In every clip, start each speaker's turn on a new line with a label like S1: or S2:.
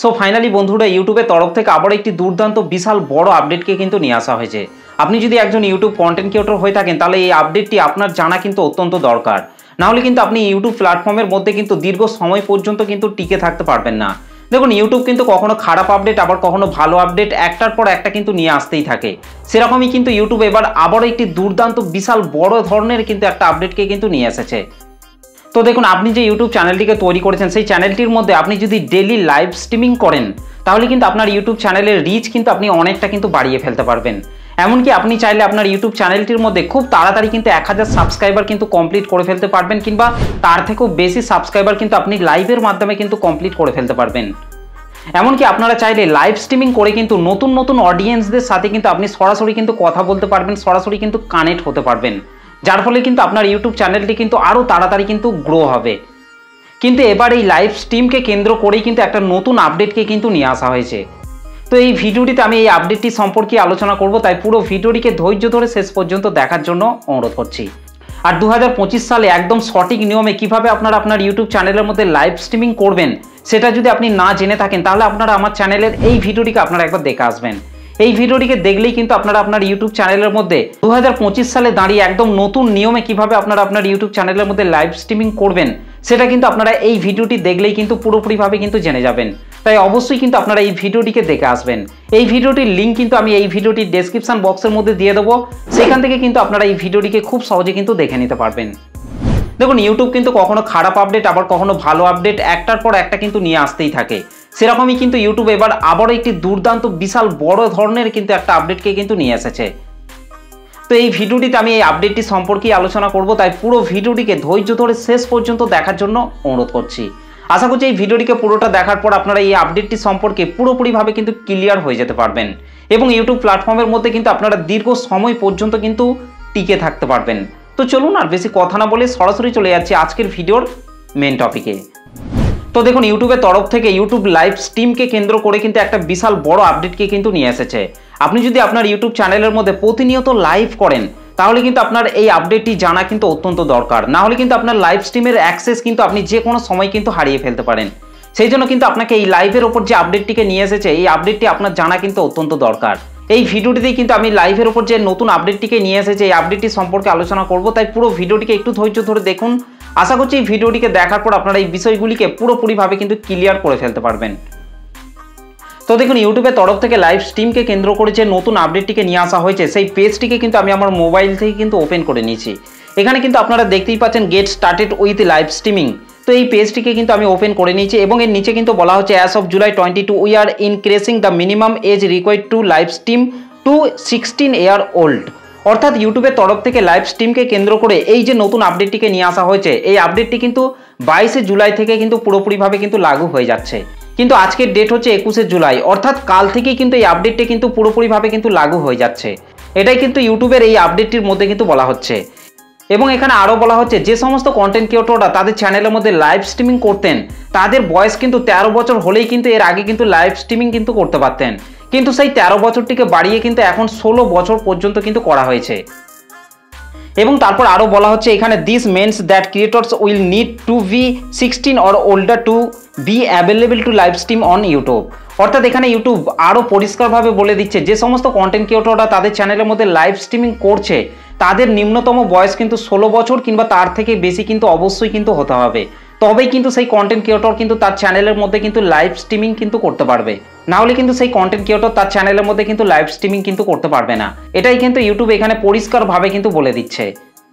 S1: So finally বন্ধুরা ইউটিউবের তরফ থেকে আবার একটি দুর্দান্ত বিশাল বড় আপডেটকে কিন্তু নিয়ে আসা হয়েছে। আপনি যদি একজন ইউটিউব কন্টেন্ট ক্রিয়েটর হয়ে থাকেন তাহলে এই আপডেটটি আপনার জানা কিন্তু অত্যন্ত দরকার। না হলে কিন্তু আপনি ইউটিউব প্ল্যাটফর্মের মধ্যে কিন্তু দীর্ঘ সময় পর্যন্ত কিন্তু টিকে থাকতে পারবেন না। দেখুন, ইউটিউব কিন্তু কখনো খারাপ আপডেট আবার কখনো ভালো আপডেট একটার পর একটা কিন্তু নিয়ে আসতেই থাকে। সেরকমই কিন্তু ইউটিউব এবার আবারও একটি দুর্দান্ত বিশাল বড় ধরনের কিন্তু একটা আপডেটকে কিন্তু নিয়ে এসেছে। তো দেখুন, আপনি যে ইউটিউব চ্যানেলটিকে তৈরি করেছেন সেই চ্যানেলটির মধ্যে আপনি যদি ডেইলি লাইভ স্ট্রিমিং করেন তাহলে কিন্তু আপনার ইউটিউব চ্যানেলের রিচ কিন্তু আপনি অনেকটা কিন্তু বাড়িয়ে ফেলতে পারবেন। এমনকি আপনি চাইলে আপনার ইউটিউব চ্যানেলটির মধ্যে খুব তাড়াতাড়ি কিন্তু 1000 সাবস্ক্রাইবার কিন্তু কমপ্লিট করে ফেলতে পারবেন, কিংবা তার থেকেও বেশি সাবস্ক্রাইবার কিন্তু আপনি লাইভের মাধ্যমে কিন্তু কমপ্লিট করে ফেলতে পারবেন। এমনকি আপনারা চাইলে লাইভ স্ট্রিমিং করে কিন্তু নতুন নতুন অডিয়েন্সদের সাথে কিন্তু আপনি সরাসরি কিন্তু কথা বলতে পারবেন, সরাসরি কিন্তু কানেক্ট হতে পারবেন, যার ফলে কিন্তু আপনার ইউটিউব চ্যানেলটি কিন্তু আরও তাড়াতাড়ি কিন্তু গ্রো হবে। কিন্তু এবার এই লাইভ স্ট্রিমকে কেন্দ্র করেই কিন্তু একটা নতুন আপডেটকে কিন্তু নিয়ে আসা হয়েছে। তো এই ভিডিওটিতে আমি এই আপডেটটি সম্পর্কে আলোচনা করব, তাই পুরো ভিডিওটিকে ধৈর্য ধরে শেষ পর্যন্ত দেখার জন্য অনুরোধ করছি। আর 2025 সালে একদম সঠিক নিয়মে কিভাবে আপনারা আপনার ইউটিউব চ্যানেলের মধ্যে লাইভ স্ট্রিমিং করবেন সেটা যদি আপনি না জেনে থাকেন তাহলে আপনারা আমার চ্যানেলের এই ভিডিওটিকে আপনারা একবার দেখে আসবেন। এই ভিডিওটিকে দেখলেই কিন্তু আপনারা আপনার ইউটিউব চ্যানেলের মধ্যে 2025 সালে দাঁড়িয়ে একদম নতুন নিয়মে কিভাবে আপনারা আপনার ইউটিউব চ্যানেলের মধ্যে লাইভ স্ট্রিমিং করবেন সেটা কিন্তু আপনারা এই ভিডিওটি দেখলেই কিন্তু পুরোপুরিভাবে কিন্তু জেনে যাবেন। তাই অবশ্যই কিন্তু আপনারা এই ভিডিওটিকে দেখে আসবেন। এই ভিডিওটির লিঙ্ক কিন্তু আমি এই ভিডিওটির ডেসক্রিপশন বক্সের মধ্যে দিয়ে দেবো, সেখান থেকে কিন্তু আপনারা এই ভিডিওটিকে খুব সহজে কিন্তু দেখে নিতে পারবেন। দেখুন, ইউটিউব কিন্তু কখনো খারাপ আপডেট আবার কখনো ভালো আপডেট একটার পর একটা কিন্তু নিয়ে আসতেই থাকে। সেরকমই কিন্তু ইউটিউব এবার আবারও একটি দুর্দান্ত বিশাল বড় ধরনের কিন্তু একটা আপডেটকে কিন্তু নিয়ে এসেছে। তো এই ভিডিওটিতে আমি এই আপডেটটি সম্পর্কে আলোচনা করব, তাই পুরো ভিডিওটিকে ধৈর্য ধরে শেষ পর্যন্ত দেখার জন্য অনুরোধ করছি। আশা করছি এই ভিডিওটিকে পুরোটা দেখার পর আপনারা এই আপডেটটি সম্পর্কে পুরোপুরিভাবে কিন্তু ক্লিয়ার হয়ে যেতে পারবেন এবং ইউটিউব প্ল্যাটফর্মের মধ্যে কিন্তু আপনারা দীর্ঘ সময় পর্যন্ত কিন্তু টিকে থাকতে পারবেন। তো চলুন আর বেশি কথা না বলে সরাসরি চলে যাচ্ছি আজকের ভিডিওর মেন টপিকে। তো দেখুন, ইউটিউবের তরফ থেকে ইউটিউব লাইভ স্ট্রিমকে কেন্দ্র করে কিন্তু একটা বিশাল বড় আপডেটকে কিন্তু নিয়ে এসেছে। আপনি যদি আপনার ইউটিউব চ্যানেলের মধ্যে প্রতিনিয়ত লাইভ করেন তাহলে কিন্তু আপনার এই আপডেটটি জানা কিন্তু অত্যন্ত দরকার। না হলে কিন্তু আপনার লাইভ স্ট্রিমের অ্যাক্সেস কিন্তু আপনি যে কোনো সময় কিন্তু হারিয়ে ফেলতে পারেন। সেই জন্য কিন্তু আপনাকে এই লাইভের ওপর যে আপডেটটিকে নিয়ে এসেছে এই আপডেটটি আপনার জানা কিন্তু অত্যন্ত দরকার। এই ভিডিওটিতেই কিন্তু আমি লাইভের ওপর যে নতুন আপডেটটিকে নিয়ে এসেছে এই আপডেটটি সম্পর্কে আলোচনা করব, তাই পুরো ভিডিওটিকে একটু ধৈর্য ধরে দেখুন। আশা করছি এই ভিডিওটিকে দেখার পর আপনারা এই বিষয়গুলিকে পুরোপুরিভাবে কিন্তু ক্লিয়ার করে ফেলতে পারবেন। তো দেখুন, ইউটিউবের তরফ থেকে লাইভ স্ট্রিমকে কেন্দ্র করে যে নতুন আপডেটটিকে নিয়ে আসা হয়েছে সেই পেজটিকে কিন্তু আমি আমার মোবাইল থেকে কিন্তু ওপেন করে নিয়েছি। এখানে কিন্তু আপনারা দেখতেই পাচ্ছেন get started with live streaming. তো এই পেজটিকে কিন্তু আমি ওপেন করে নিয়েছি এবং এর নিচে কিন্তু বলা হচ্ছে as of July 22 we are increasing the minimum age required to live stream to 16 year old. অর্থাৎ ইউটিউবের তরফ থেকে লাইভ স্ট্রিমকে কেন্দ্র করে এই যে নতুন আপডেটটিকে নিয়ে আসা হয়েছে এই আপডেটটি কিন্তু 22 জুলাই থেকে কিন্তু পুরোপুরিভাবে কিন্তু লাগু হয়ে যাচ্ছে। কিন্তু আজকের ডেট হচ্ছে 21 জুলাই, অর্থাৎ কাল থেকেই কিন্তু এই আপডেটটি কিন্তু পুরোপুরিভাবে কিন্তু লাগু হয়ে যাচ্ছে। এটাই কিন্তু ইউটিউবের এই আপডেটটির মধ্যে কিন্তু বলা হচ্ছে। এবং এখানে আরও বলা হচ্ছে যে সমস্ত কন্টেন্ট ক্রিয়েটররা তাদের চ্যানেলের মধ্যে লাইভ স্ট্রিমিং করতেন তাদের বয়স কিন্তু 13 বছর হলেই কিন্তু এর আগে কিন্তু লাইভ স্ট্রিমিং কিন্তু করতে পারতেন, কিন্তু সেই 13 বছরটিকে বাড়িয়ে কিন্তু এখন 16 বছর পর্যন্ত কিন্তু করা হয়েছে। এবং তারপর আরও বলা হচ্ছে এখানে this means that creators will need to be 16 or older to be available to live stream on YouTube. অর্থাৎ এখানে ইউটিউব আরও পরিষ্কারভাবে বলে দিচ্ছে যে সমস্ত কন্টেন্ট ক্রিয়েটররা তাদের চ্যানেলের মধ্যে লাইভ স্ট্রিমিং করছে তাদের নিম্নতম বয়স কিন্তু 16 বছর কিংবা তার থেকে বেশি কিন্তু অবশ্যই কিন্তু হতে হবে, তবেই কিন্তু সেই কন্টেন্ট ক্রিয়েটর কিন্তু তার চ্যানেলের মধ্যে কিন্তু লাইভ স্ট্রিমিং কিন্তু করতে পারবে। না হলে কিন্তু সেই কন্টেন্ট ক্রিয়েটর তার চ্যানেলের মধ্যে কিন্তু লাইভ স্ট্রিমিং কিন্তু করতে পারবে না। এটাই কিন্তু ইউটিউব এখানে পরিষ্কারভাবে কিন্তু বলে দিচ্ছে।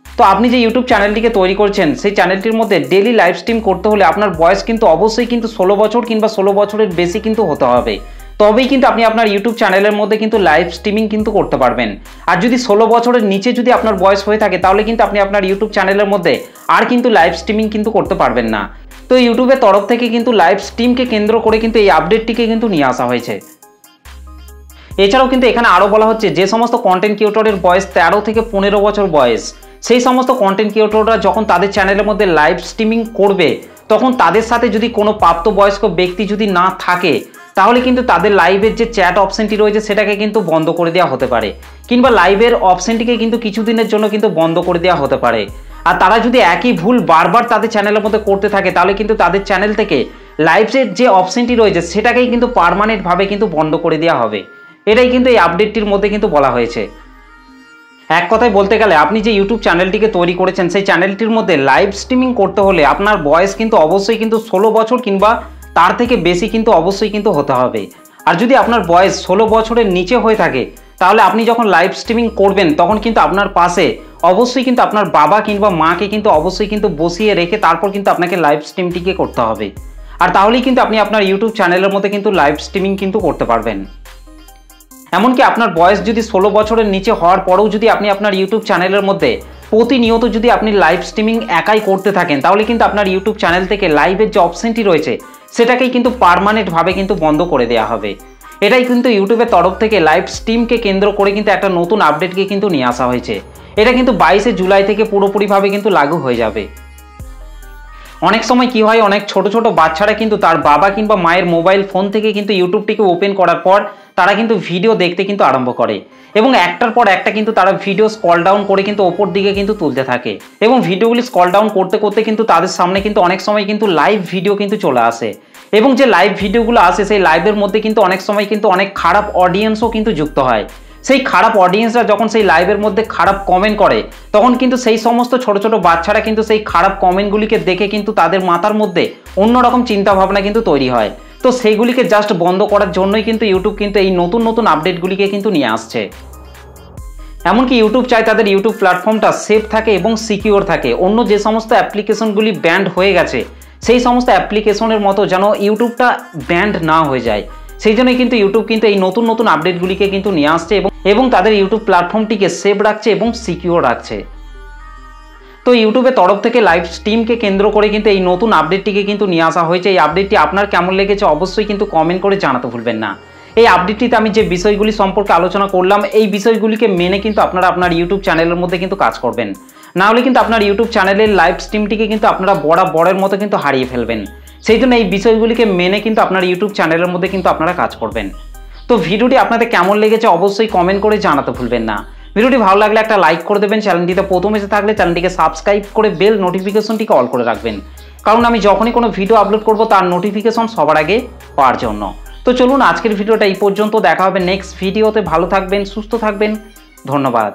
S1: তো আপনি যে ইউটিউব চ্যানেলটিকে তৈরি করছেন সেই চ্যানেলটির মধ্যে ডেইলি লাইভ স্ট্রিম করতে হলে আপনার বয়স কিন্তু অবশ্যই কিন্তু 16 বছর কিংবা 16 বছরের বেশি কিন্তু হতে হবে, তবেই কিন্তু আপনি আপনার ইউটিউব চ্যানেলের মধ্যে কিন্তু লাইভ স্ট্রিমিং কিন্তু করতে পারবেন। আর যদি 16 বছরের নিচে যদি আপনার বয়স হয়ে থাকে তাহলে কিন্তু আপনি আপনার ইউটিউব চ্যানেলের মধ্যে আর কিন্তু লাইভ স্ট্রিমিং কিন্তু করতে পারবেন না। তো ইউটিউবের তরফ থেকে কিন্তু লাইভ স্ট্রিমকে কেন্দ্র করে কিন্তু এই আপডেটটিকে কিন্তু নিয়ে আসা হয়েছে। এছাড়াও কিন্তু এখানে আরও বলা হচ্ছে যে সমস্ত কন্টেন্ট ক্রিয়েটরের বয়স 13 থেকে 15 বছর বয়স সেই সমস্ত কন্টেন্ট ক্রিয়েটররা যখন তাদের চ্যানেলের মধ্যে লাইভ স্ট্রিমিং করবে তখন তাদের সাথে যদি কোনো প্রাপ্তবয়স্ক ব্যক্তি যদি না থাকে তাহলে কিন্তু তাদের লাইভের যে চ্যাট অপশনটি রয়েছে সেটাকে কিন্তু বন্ধ করে দেওয়া হতে পারে, কিংবা লাইভের অপশনটিকে কিন্তু কিছুদিনের জন্য কিন্তু বন্ধ করে দেওয়া হতে পারে। আর তারা যদি একই ভুল বারবার তাদের চ্যানেলের মধ্যে করতে থাকে তাহলে কিন্তু তাদের চ্যানেল থেকে লাইভের যে অপশনটি রয়েছে সেটাকেই কিন্তু পার্মানেন্টভাবে কিন্তু বন্ধ করে দেওয়া হবে। এটাই কিন্তু এই আপডেটটির মধ্যে কিন্তু বলা হয়েছে। এক কথায় বলতে গেলে আপনি যে ইউটিউব চ্যানেলটিকে তৈরি করেছেন সেই চ্যানেলটির মধ্যে লাইভ স্ট্রিমিং করতে হলে আপনার বয়স কিন্তু অবশ্যই কিন্তু 16 বছর কিংবা তার থেকে বেশি কিন্তু অবশ্যই কিন্তু হতে হবে। আর যদি আপনার বয়স 16 বছরের নিচে হয়ে থাকে তাহলে আপনি যখন লাইভ স্ট্রিমিং করবেন তখন কিন্তু আপনার পাশে অবশ্যই কিন্তু আপনার বাবা কিংবা মাকে কিন্তু অবশ্যই কিন্তু বসিয়ে রেখে তারপর কিন্তু আপনাকে লাইভ স্ট্রিমটিকে করতে হবে। আর তাহলেই কিন্তু আপনি আপনার ইউটিউব চ্যানেলের মধ্যে কিন্তু লাইভ স্ট্রিমিং কিন্তু করতে পারবেন। এমনকি আপনার বয়স যদি 16 বছরের নিচে হওয়ার পরেও যদি আপনি আপনার ইউটিউব চ্যানেলের মধ্যে প্রতিনিয়ত যদি আপনি লাইভ স্ট্রিমিং একাই করতে থাকেন তাহলে কিন্তু আপনার ইউটিউব চ্যানেল থেকে লাইভের যে অপশনটি রয়েছে সেটাকেই কিন্তু পার্মানেন্টভাবে কিন্তু বন্ধ করে দেওয়া হবে। এটাই কিন্তু ইউটিউবের তরফ থেকে লাইভ স্ট্রিমকে কেন্দ্র করে কিন্তু একটা নতুন আপডেটকে কিন্তু নিয়ে আসা হয়েছে। এটা কিন্তু 22শে জুলাই থেকে পুরোপুরিভাবে কিন্তু লাগু হয়ে যাবে। অনেক সময় কি হয়, অনেক ছোট ছোট বাচ্চারা কিন্তু তার বাবা কিংবা মায়ের মোবাইল ফোন থেকে কিন্তু ইউটিউবটিকে ওপেন করার পর তারা কিন্তু ভিডিও দেখতে কিন্তু আরম্ভ করে এবং একটার পর একটা কিন্তু তারা ভিডিও স্ক্রল ডাউন করে কিন্তু ওপর দিকে কিন্তু তুলতে থাকে এবং ভিডিওগুলি স্ক্রল ডাউন করতে করতে কিন্তু তাদের সামনে কিন্তু অনেক সময় কিন্তু লাইভ ভিডিও কিন্তু চলে আসে এবং যে লাইভ ভিডিওগুলো আসে সেই লাইভের মধ্যে কিন্তু অনেক সময় কিন্তু অনেক খারাপ অডিয়েন্সও কিন্তু যুক্ত হয়। সেই খারাপ অডিয়েন্সরা যখন সেই লাইভের মধ্যে খারাপ কমেন্ট করে তখন কিন্তু সেই সমস্ত ছোট ছোট বাচ্চারা কিন্তু সেই খারাপ কমেন্টগুলিকে দেখে কিন্তু তাদের মাথার মধ্যে অন্যরকম চিন্তাভাবনা কিন্তু তৈরি হয়। তো সেইগুলিকে জাস্ট বন্ধ করার জন্যই কিন্তু ইউটিউব কিন্তু এই নতুন নতুন আপডেটগুলিকে কিন্তু নিয়ে আসছে। এমনকি ইউটিউব চায় তাদের ইউটিউব প্ল্যাটফর্মটা সেফ থাকে এবং সিকিউর থাকে। অন্য যে সমস্ত অ্যাপ্লিকেশনগুলি ব্যান্ড হয়ে গেছে সেই সমস্ত অ্যাপ্লিকেশনের মতো যেন ইউটিউবটা ব্যান্ড না হয়ে যায়, সেই জন্যই কিন্তু ইউটিউব কিন্তু এই নতুন নতুন আপডেটগুলিকে কিন্তু নিয়ে আসছে এবং তাদের ইউটিউব প্ল্যাটফর্মটিকে সেভ রাখছে এবং সিকিউর রাখছে। তো ইউটিউবের তরফ থেকে লাইভ স্ট্রিমকে কেন্দ্র করে কিন্তু এই নতুন আপডেটটিকে কিন্তু নিয়ে আসা হয়েছে। এই আপডেটটি আপনার কেমন লেগেছে অবশ্যই কিন্তু কমেন্ট করে জানাতে ভুলবেন না। এই আপডেটটিতে আমি যে বিষয়গুলি সম্পর্কে আলোচনা করলাম এই বিষয়গুলিকে মেনে কিন্তু আপনারা আপনার ইউটিউব চ্যানেলের মধ্যে কিন্তু কাজ করবেন, না হলে কিন্তু আপনার ইউটিউব চ্যানেলের লাইভ স্ট্রিমটিকে কিন্তু আপনারা বরাবরের মতো কিন্তু হারিয়ে ফেলবেন। সেই জন্য এই বিষয়গুলিকে মেনে কিন্তু আপনার ইউটিউব চ্যানেলের মধ্যে কিন্তু আপনারা কাজ করবেন। তো ভিডিওটি আপনাদের কেমন লেগেছে অবশ্যই কমেন্ট করে জানাতে ভুলবেন না। ভিডিওটি ভালো লাগলে একটা লাইক করে দেবেন, চ্যানেলটিতে প্রথম এসে থাকলে চ্যানেলটিকে সাবস্ক্রাইব করে বেল নোটিফিকেশনটিকে অল করে রাখবেন, কারণ আমি যখনই কোনো ভিডিও আপলোড করব তার নোটিফিকেশন সবার আগে পাওয়ার জন্য। তো চলুন আজকের ভিডিওটা এই পর্যন্ত, দেখা হবে নেক্সট ভিডিওতে। ভালো থাকবেন, সুস্থ থাকবেন, ধন্যবাদ।